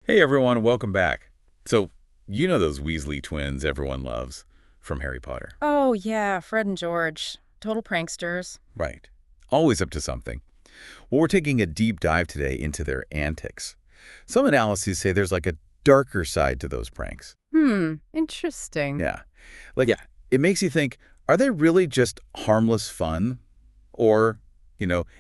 Hey everyone, welcome back. So, you know those Weasley twins everyone loves from Harry Potter. Oh, yeah, Fred and George. Total pranksters. Right. Always up to something. Well, we're taking a deep dive today into their antics. Some analyses say there's like a darker side to those pranks. Interesting. Yeah. Like, it makes you think, are they really just harmless fun? Or,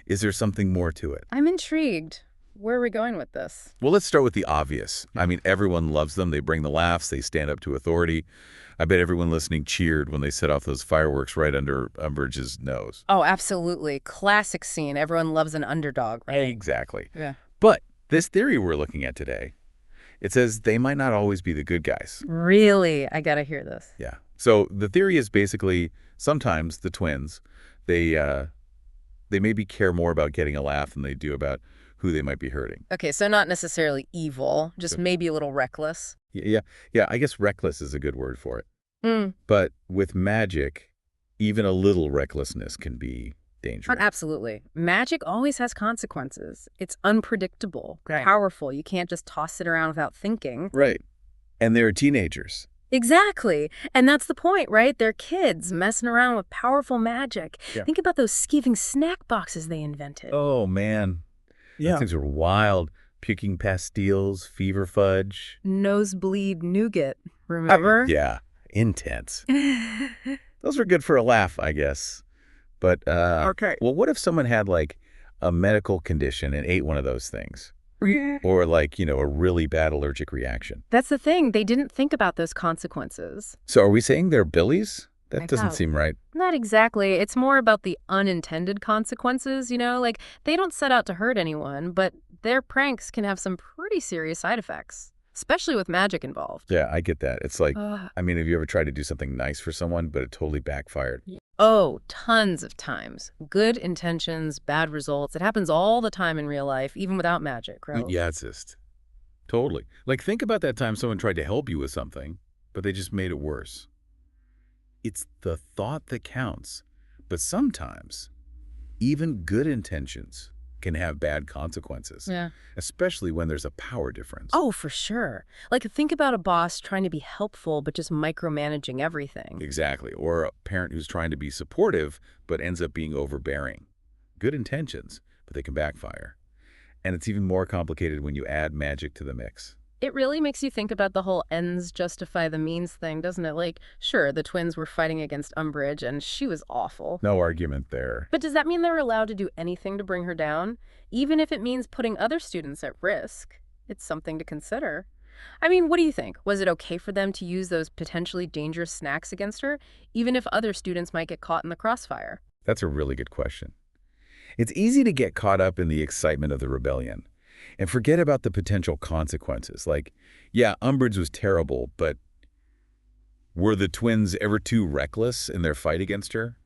is there something more to it? I'm intrigued. Where are we going with this? Well, let's start with the obvious. I mean, everyone loves them. They bring the laughs. They stand up to authority. I bet everyone listening cheered when they set off those fireworks right under Umbridge's nose. Oh, absolutely. Classic scene. Everyone loves an underdog, right? Exactly. Yeah. But this theory we're looking at today, it says they might not always be the good guys. Really? I gotta hear this. Yeah. So the theory is basically sometimes the twins, they maybe care more about getting a laugh than they do about who they might be hurting. Okay, so not necessarily evil, just maybe a little reckless. Yeah. I guess reckless is a good word for it. Mm. But with magic, even a little recklessness can be dangerous. Absolutely. Magic always has consequences. It's unpredictable, Right. powerful. You can't just toss it around without thinking. Right. And they're teenagers. Exactly. And that's the point, right? They're kids messing around with powerful magic. Yeah. Think about those Skiving Snackboxes they invented. Oh, man. Those things are wild. Puking Pastilles, fever fudge. Nosebleed Nougat, remember? Yeah. Intense. Those were good for a laugh, I guess. But, Okay. well, what if someone had, like, a medical condition and ate one of those things? Or, like, a really bad allergic reaction? That's the thing. They didn't think about those consequences. So are we saying they're billies? That I doesn't know. seem right. Not exactly. It's more about the unintended consequences, Like, they don't set out to hurt anyone, but their pranks can have some pretty serious side effects, especially with magic involved. Yeah, I get that. It's like, Ugh. I mean, have you ever tried to do something nice for someone, but it totally backfired? Oh, tons of times. Good intentions, bad results. It happens all the time in real life, even without magic, right? Yeah, it's just totally. Like, think about that time someone tried to help you with something, but they just made it worse. It's the thought that counts. But sometimes, even good intentions can have bad consequences, Yeah. especially when there's a power difference. Oh, for sure. Like, think about a boss trying to be helpful, but just micromanaging everything. Exactly. Or a parent who's trying to be supportive, but ends up being overbearing. Good intentions, but they can backfire. And it's even more complicated when you add magic to the mix. It really makes you think about the whole ends justify the means thing, doesn't it? Like, sure, the twins were fighting against Umbridge, and she was awful. No argument there. But does that mean they're allowed to do anything to bring her down? Even if it means putting other students at risk? It's something to consider. I mean, what do you think? Was it okay for them to use those potentially dangerous snacks against her, even if other students might get caught in the crossfire? That's a really good question. It's easy to get caught up in the excitement of the rebellion and forget about the potential consequences. Like, yeah, Umbridge was terrible, but were the twins ever too reckless in their fight against her?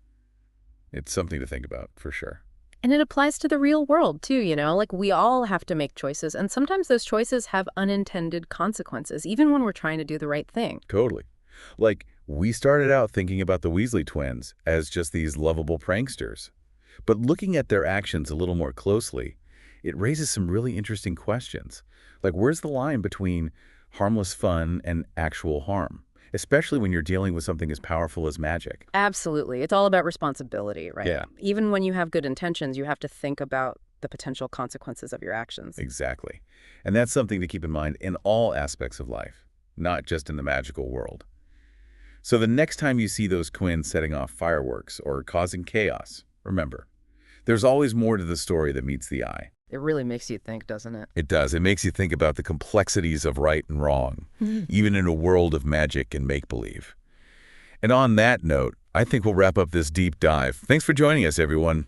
It's something to think about, for sure. And it applies to the real world, too, Like, we all have to make choices, and sometimes those choices have unintended consequences, even when we're trying to do the right thing. Totally. Like, we started out thinking about the Weasley twins as just these lovable pranksters. But looking at their actions a little more closely, it raises some really interesting questions. Like, where's the line between harmless fun and actual harm? Especially when you're dealing with something as powerful as magic. Absolutely. It's all about responsibility, right? Yeah. Even when you have good intentions, you have to think about the potential consequences of your actions. Exactly. And that's something to keep in mind in all aspects of life, not just in the magical world. So the next time you see those twins setting off fireworks or causing chaos, remember, there's always more to the story than meets the eye. It really makes you think, doesn't it? It does. It makes you think about the complexities of right and wrong, even in a world of magic and make-believe. And on that note, I think we'll wrap up this deep dive. Thanks for joining us, everyone.